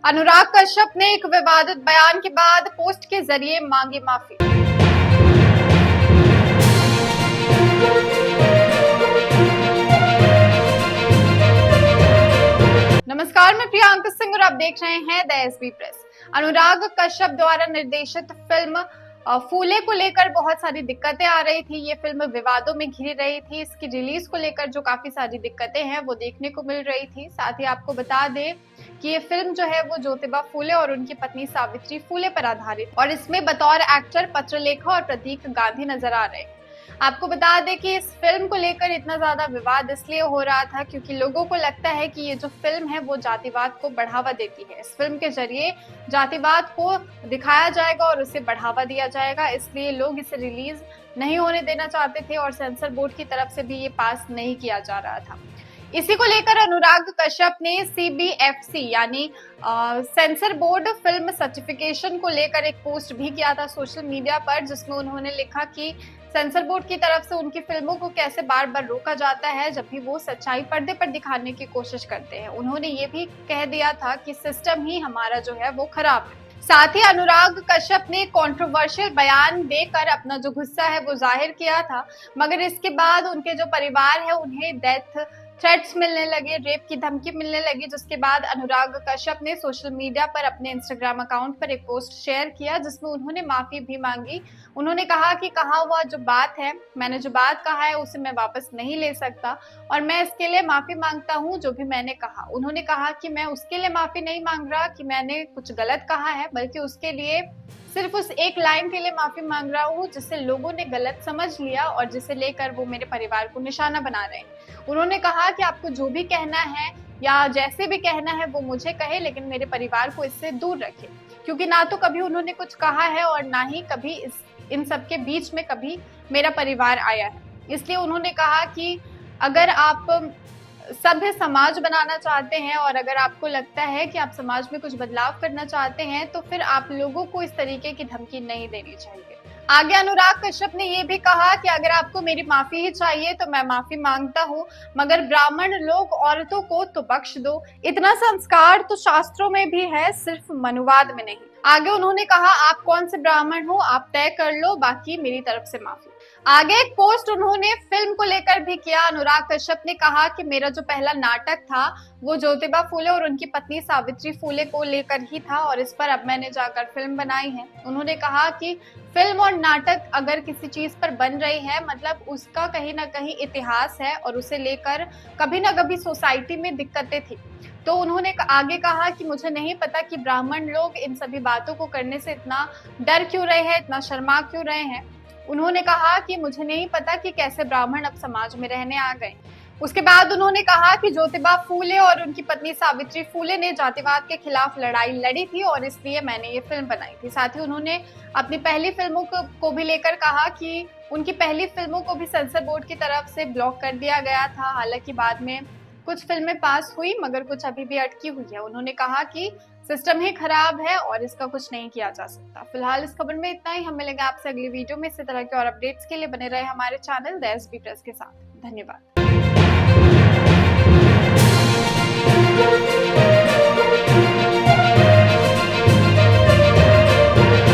अनुराग कश्यप ने एक विवादित बयान के बाद पोस्ट के जरिए मांगी माफी। नमस्कार, मैं प्रियंका सिंह और आप देख रहे हैं the SB press. Anurag Kashyap द्वारा निर्देशित फिल्म फूले को लेकर बहुत सारी दिक्कतें आ रही थी। ये फिल्म विवादों में घिरी रही थी। इसकी रिलीज को लेकर जो काफी सारी दिक्कतें हैं वो देखने को मिल रही थी। साथ ही आपको बता दें कि ये फिल्म जो है वो ज्योतिबा फूले और उनकी पत्नी सावित्री फूले पर आधारित और इसमें बतौर एक्टर पत्रलेखा और प्रतीक गांधी नजर आ रहे हैं। आपको बता दें कि इस फिल्म को लेकर इतना ज्यादा विवाद इसलिए हो रहा था क्योंकि लोगों को लगता है कि ये जो फिल्म है वो जातिवाद को बढ़ावा देती है। इस फिल्म के जरिए जातिवाद को दिखाया जाएगा और उसे बढ़ावा दिया जाएगा, इसलिए लोग इसे रिलीज नहीं होने देना चाहते थे और सेंसर बोर्ड की तरफ से भी ये पास नहीं किया जा रहा था। इसी को लेकर अनुराग कश्यप ने CBFC यानी सेंसर बोर्ड फिल्म सर्टिफिकेशन को लेकर एक पोस्ट भी किया था सोशल मीडिया पर, जिसमें उन्होंने लिखा कि सेंसर बोर्ड की तरफ से उनकी फिल्मों को कैसे बार बार रोका जाता है जब भी वो सच्चाई पर्दे पर दिखाने की कोशिश करते हैं। उन्होंने ये भी कह दिया था कि सिस्टम ही हमारा जो है वो खराब है। साथ ही अनुराग कश्यप ने कंट्रोवर्शियल बयान देकर अपना जो गुस्सा है वो जाहिर किया था, मगर इसके बाद उनके जो परिवार है उन्हें डेथ थ्रेट्स मिलने लगे, रेप की धमकी मिलने लगी, जिसके बाद अनुराग कश्यप ने सोशल मीडिया पर अपने इंस्टाग्राम अकाउंट पर एक पोस्ट शेयर किया जिसमें उन्होंने माफी भी मांगी। उन्होंने कहा कि कहा हुआ जो बात है, मैंने जो बात कहा है उसे मैं वापस नहीं ले सकता और मैं इसके लिए माफी मांगता हूं जो भी मैंने कहा। उन्होंने कहा कि मैं उसके लिए माफी नहीं मांग रहा कि मैंने कुछ गलत कहा है, बल्कि उसके लिए सिर्फ उस एक लाइन के लिए माफी मांग रहा हूँ जिसे लोगों ने गलत समझ लिया और जिसे लेकर वो मेरे परिवार को निशाना बना रहे हैं। उन्होंने कहा कि आपको जो भी कहना है या जैसे भी कहना है वो मुझे कहे, लेकिन मेरे परिवार को इससे दूर रखे, क्योंकि ना तो कभी उन्होंने कुछ कहा है और ना ही कभी इन सब के बीच में कभी मेरा परिवार आया है। इसलिए उन्होंने कहा कि अगर आप सभ्य समाज बनाना चाहते हैं और अगर आपको लगता है कि आप समाज में कुछ बदलाव करना चाहते हैं तो फिर आप लोगों को इस तरीके की धमकी नहीं देनी चाहिए। आगे अनुराग कश्यप ने ये भी कहा कि अगर आपको मेरी माफी ही चाहिए तो मैं माफी मांगता हूँ, मगर ब्राह्मण लोग औरतों को तो बख्श दो। इतना संस्कार तो शास्त्रों में भी है, सिर्फ मनुवाद में नहीं। आगे उन्होंने कहा आप कौन से ब्राह्मण हो आप तय कर लो, बाकी मेरी तरफ से माफी। आगे एक पोस्ट उन्होंने फिल्म को लेकर भी किया। अनुराग कश्यप ने कहा कि मेरा जो पहला नाटक था वो ज्योतिबा फूले और उनकी पत्नी सावित्री फूले को लेकर ही था और इस पर अब मैंने जाकर फिल्म बनाई है। उन्होंने कहा कि फिल्म और नाटक अगर किसी चीज पर बन रही है मतलब उसका कहीं ना कहीं इतिहास है और उसे लेकर कभी ना कभी सोसाइटी में दिक्कतें थी। तो उन्होंने आगे कहा कि मुझे नहीं पता कि ब्राह्मण लोग इन सभी बातों को करने से इतना डर क्यों रहे हैं, इतना शर्मा क्यों रहे हैं। उन्होंने कहा कि मुझे नहीं पता कि कैसे ब्राह्मण अब समाज में रहने आ गए। उसके बाद उन्होंने कहा कि ज्योतिबा फूले और उनकी पत्नी सावित्री फूले ने जातिवाद के खिलाफ लड़ाई लड़ी थी और इसलिए मैंने ये फिल्म बनाई थी। साथ ही उन्होंने अपनी पहली फिल्मों को भी लेकर कहा कि उनकी पहली फिल्मों को भी सेंसर बोर्ड की तरफ से ब्लॉक कर दिया गया था। हालांकि बाद में कुछ फिल्में पास हुई मगर कुछ अभी भी अटकी हुई है। उन्होंने कहा कि सिस्टम ही खराब है और इसका कुछ नहीं किया जा सकता। फिलहाल इस खबर में इतना ही। हम मिलेंगे आपसे अगली वीडियो में। इसी तरह के और अपडेट्स के लिए बने रहे हमारे चैनल द एसबी प्रेस के साथ। धन्यवाद।